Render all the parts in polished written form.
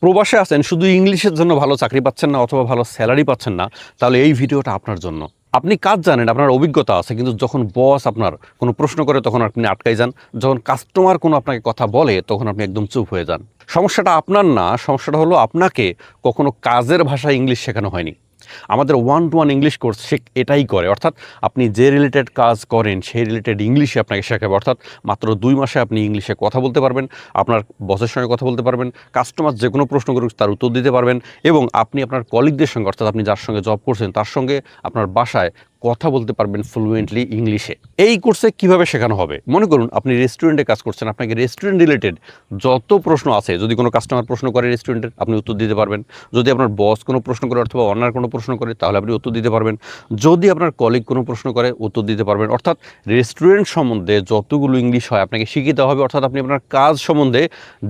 প্রবাসে আছেন, শুধু ইংলিশের জন্য ভালো চাকরি পাচ্ছেন না অথবা ভালো স্যালারি পাচ্ছেন না, তাহলে এই ভিডিওটা আপনার জন্য। আপনি কাজ জানেন, আপনার অভিজ্ঞতা আছে, কিন্তু যখন বস আপনার কোনো প্রশ্ন করে তখন আপনি আটকাই যান। যখন কাস্টমার কোনো আপনাকে কথা বলে তখন আপনি একদম চুপ হয়ে যান। সমস্যাটা আপনার না, সমস্যাটা হলো আপনাকে কখনো কাজের ভাষায় ইংলিশ শেখানো হয়নি। আমাদের 1-to-1 ইংলিশ কোর্স এটাই করে, অর্থাৎ আপনি যে রিলেটেড কাজ করেন সেই রিলেটেড ইংলিশে আপনাকে শেখাবে। অর্থাৎ মাত্র 2 মাসে আপনি ইংলিশে কথা বলতে পারবেন, আপনার বসের সঙ্গে কথা বলতে পারবেন, কাস্টমার যে কোনো প্রশ্ন করুক তার উত্তর দিতে পারবেন, এবং আপনি আপনার কলিগদের সঙ্গে, অর্থাৎ আপনি যার সঙ্গে জব করছেন তার সঙ্গে আপনার বাসায় কথা বলতে পারবেন ফ্লুয়েন্টলি ইংলিশে। এই কোর্সে কিভাবে শেখানো হবে? মনে করুন আপনি রেস্টুরেন্টে কাজ করছেন, আপনাকে রেস্টুরেন্ট রিলেটেড যত প্রশ্ন আছে, যদি কোনো কাস্টমার প্রশ্ন করে রেস্টুরেন্টের, আপনি উত্তর দিতে পারবেন। যদি আপনার বস কোনো প্রশ্ন করে অথবা অনার কোনো প্রশ্ন করে, তাহলে আপনি উত্তর দিতে পারবেন। যদি আপনার কলিগ কোনো প্রশ্ন করে, উত্তর দিতে পারবেন। অর্থাৎ রেস্টুরেন্ট সম্বন্ধে যতগুলো ইংলিশ হয় আপনাকে শিখিতে হবে। অর্থাৎ আপনি আপনার কাজ সম্বন্ধে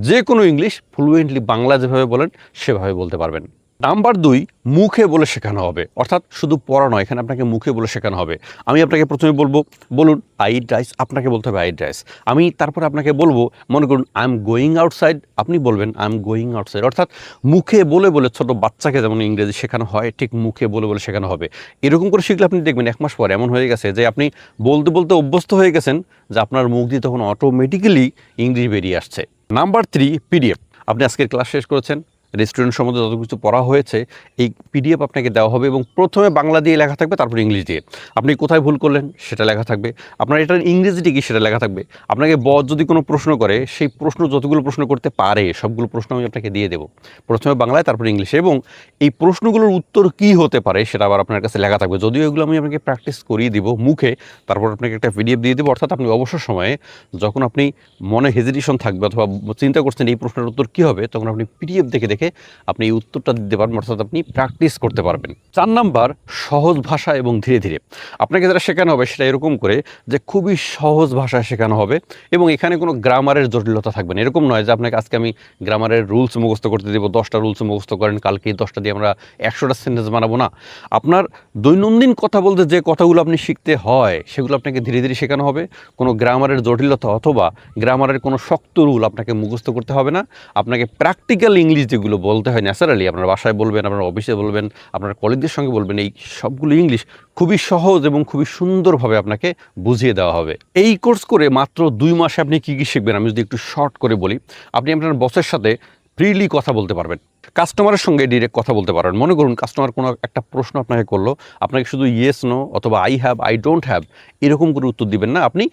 যে কোনো ইংলিশ ফ্লুয়েন্টলি বাংলা যেভাবে বলেন সেভাবে বলতে পারবেন। নাম্বার 2, মুখে বলে শেখানো হবে। অর্থাৎ শুধু পড়া নয়, এখানে আপনাকে মুখে বলে শেখানো হবে। আমি আপনাকে প্রথমে বলবো, বলুন আই ইট রাইস, আপনাকে বলতে হবে আই ইট রাইস। আমি তারপরে আপনাকে বলবো, মনে করুন আই এম গোয়িং আউটসাইড, আপনি বলবেন আই এম গোয়িং আউটসাইড। অর্থাৎ মুখে বলে বলে, ছোটো বাচ্চাকে যেমন ইংরেজি শেখানো হয় ঠিক মুখে বলে বলে শেখানো হবে। এরকম করে শিখলে আপনি দেখবেন 1 মাস পর এমন হয়ে গেছে যে আপনি বলতে বলতে অভ্যস্ত হয়ে গেছেন, যে আপনার মুখ দিয়ে তখন অটোমেটিক্যালি ইংলিশ বেরিয়ে আসছে। Number 3, PDF. আপনি আজকের ক্লাস শেষ করেছেন, রেস্টুরেন্ট সম্বন্ধে যত কিছু পড়া হয়েছে এই পিডিএফ আপনাকে দেওয়া হবে, এবং প্রথমে বাংলা দিয়ে লেখা থাকবে, তারপর ইংলিশ দিয়ে। আপনি কোথায় ভুল করলেন সেটা লেখা থাকবে, আপনার এটার ইংরেজিটি কি সেটা লেখা থাকবে। আপনাকে বস যদি কোনো প্রশ্ন করে, সেই প্রশ্ন যতগুলো প্রশ্ন করতে পারে সবগুলো প্রশ্ন আমি আপনাকে দিয়ে দেবো, প্রথমে বাংলায় তারপর ইংলিশে, এবং এই প্রশ্নগুলোর উত্তর কী হতে পারে সেটা আবার আপনার কাছে লেখা থাকবে। যদিও এগুলো আমি আপনাকে প্র্যাকটিস করিয়ে দিব মুখে, তারপর আপনাকে একটা পিডিএফ দিয়ে দেবো। অর্থাৎ আপনি অবসর সময়ে যখন আপনি মনে হেজিটেশন থাকবে অথবা চিন্তা করছেন এই প্রশ্নের উত্তর কী হবে, তখন আপনি পিডিএফ দেখে দেখে আপনি এই উত্তরটা দিতে পারবেন, অর্থাৎ আপনি প্র্যাকটিস করতে পারবেন। 4 নাম্বার, সহজ ভাষা এবং ধীরে ধীরে। আপনাকে যারা শেখানো হবে সেটা এরকম করে যে খুবই সহজ ভাষায় শেখানো হবে, এবং এখানে কোনো গ্রামারের জটিলতা থাকবে না। এরকম নয় যে আপনাকে আজকে আমি গ্রামারের রুলস মুখস্থ করতে দেবো, 10টা রুলস মুখস্থ করেন, কালকে 10টা দিয়ে আমরা 100টা সেন্টেন্স বানাবো না। আপনার দৈনন্দিন কথা বলতে যে কথাগুলো আপনি শিখতে হয় সেগুলো আপনাকে ধীরে ধীরে শেখানো হবে। কোনো গ্রামারের জটিলতা অথবা গ্রামারের কোনো শক্ত রুল আপনাকে মুখস্থ করতে হবে না। আপনাকে প্র্যাকটিক্যাল ইংলিশ যেগুলো বলতে হয় ন্যাচারালি, আপনার বাসায় বলবেন, আপনার অফিসে বলবেন, আপনার কলিগদের সঙ্গে বলবেন, এই সবগুলো ইংলিশ খুবই সহজ এবং খুবই সুন্দরভাবে আপনাকে বুঝিয়ে দেওয়া হবে। এই কোর্স করে মাত্র 2 মাসে আপনি কী কী শিখবেন আমি যদি একটু শর্ট করে বলি। আপনি আপনার বসের সাথে ফ্রিলি কথা বলতে পারবেন, কাস্টমারের সঙ্গে ডিরেক্ট কথা বলতে পারবেন। মনে করুন কাস্টমার কোনো একটা প্রশ্ন আপনাকে করলো, আপনাকে শুধু ইয়েস নো অথবা I have, I don't have এরকম করে উত্তর দিবেন না। আপনি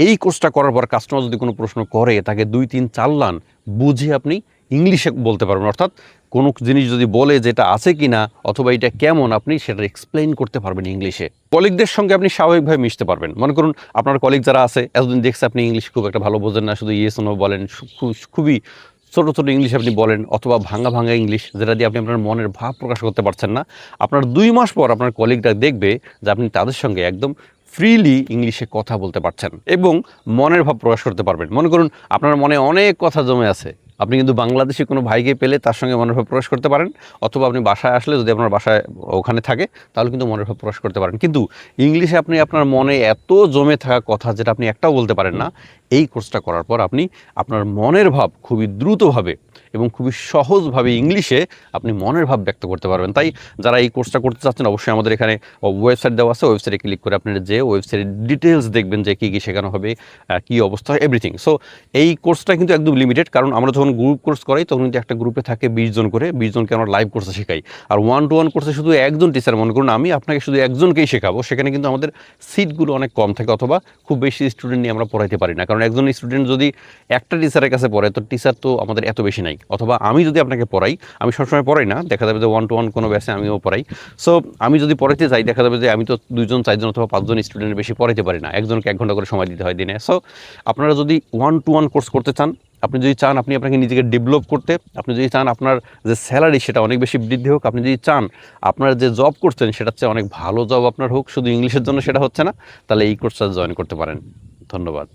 এই কোর্সটা করার পর কাস্টমার যদি কোনো প্রশ্ন করে তাকে 2-3-4 লাইন বুঝিয়ে আপনি ইংলিশে বলতে পারবেন। অর্থাৎ কোনো জিনিস যদি বলে যেটা আছে কি না অথবা এটা কেমন, আপনি সেটা এক্সপ্লেইন করতে পারবেন ইংলিশে। কলিগদের সঙ্গে আপনি স্বাভাবিকভাবে মিশতে পারবেন। মনে করুন আপনার কলিগ যারা আছে, এতদিন দেখছে আপনি ইংলিশ খুব একটা ভালো বোঝেন না, শুধু ইয়েস নো বলেন, খুবই ছোটো ছোটো ইংলিশ আপনি বলেন, অথবা ভাঙা ভাঙা ইংলিশ যেটা দিয়ে আপনি আপনার মনের ভাব প্রকাশ করতে পারছেন না। আপনার 2 মাস পর আপনার কলিগরা দেখবে যে আপনি তাদের সঙ্গে একদম ফ্রিলি ইংলিশে কথা বলতে পারছেন এবং মনের ভাব প্রকাশ করতে পারবেন। মনে করুন আপনার মনে অনেক কথা জমে আছে, আপনি কিন্তু বাংলাদেশি কোনো ভাইকে পেলে তার সঙ্গে মনের ভাব প্রকাশ করতে পারেন, অথবা আপনি বাসায় আসলে যদি আপনার বাসায় ওখানে থাকে তাহলে কিন্তু মনের ভাব প্রকাশ করতে পারেন। কিন্তু ইংলিশে আপনি আপনার মনে এত জমে থাকা কথা যেটা আপনি একটাও বলতে পারেন না, এই কোর্সটা করার পর আপনি আপনার মনের ভাব খুবই দ্রুতভাবে এবং খুবই সহজভাবে ইংলিশে আপনি মনের ভাব ব্যক্ত করতে পারবেন। তাই যারা এই কোর্সটা করতে চাচ্ছেন অবশ্যই আমাদের এখানে ওয়েবসাইট দেওয়া আছে, ওয়েবসাইটে ক্লিক করে আপনারা যে ওয়েবসাইটের ডিটেলস দেখবেন যে কী কী শেখানো হবে, কী অবস্থা, এভরিথিং। সো এই কোর্সটা কিন্তু একদম লিমিটেড, কারণ আমরা যখন গ্রুপ কোর্স করাই তখন কিন্তু একটা গ্রুপে থাকে 20 জন করে, 20 জনকে আমরা লাইভ কোর্সে শেখাই। আর 1-to-1 কোর্সে শুধু একজন টিচার, মনে করুন আমি আপনাকে শুধু একজনকেই শেখাবো, সেখানে কিন্তু আমাদের সিটগুলো অনেক কম থাকে, অথবা খুব বেশি স্টুডেন্ট নিয়ে আমরা পড়াইতে পারি না। কারণ একজন স্টুডেন্ট যদি একটা টিচারের কাছে পড়ে তো টিচার তো আমাদের এত বেশি নাই। অথবা আমি যদি আপনাকে পড়াই, আমি সবসময় পড়াই না, দেখা যাবে যে 1-to-1 কোনো ব্যাচে আমিও পড়াই। সো আমি যদি পড়াইতে যাই দেখা যাবে যে আমি তো 2জন 4জন অথবা 5জন স্টুডেন্টের বেশি পড়াইতে পারি না, একজনকে 1 ঘন্টা করে সময় দিতে হয় দিনে। সো আপনারা যদি 1-to-1 কোর্স করতে চান, আপনি যদি চান আপনি আপনাকে নিজেকে ডেভেলপ করতে, আপনি যদি চান আপনার যে স্যালারি সেটা অনেক বেশি বৃদ্ধি হোক, আপনি যদি চান আপনার যে জব করছেন সেটার চেয়ে অনেক ভালো জব আপনার হোক, শুধু ইংলিশের জন্য সেটা হচ্ছে না, তাহলে এই কোর্সটা জয়েন করতে পারেন। ধন্যবাদ।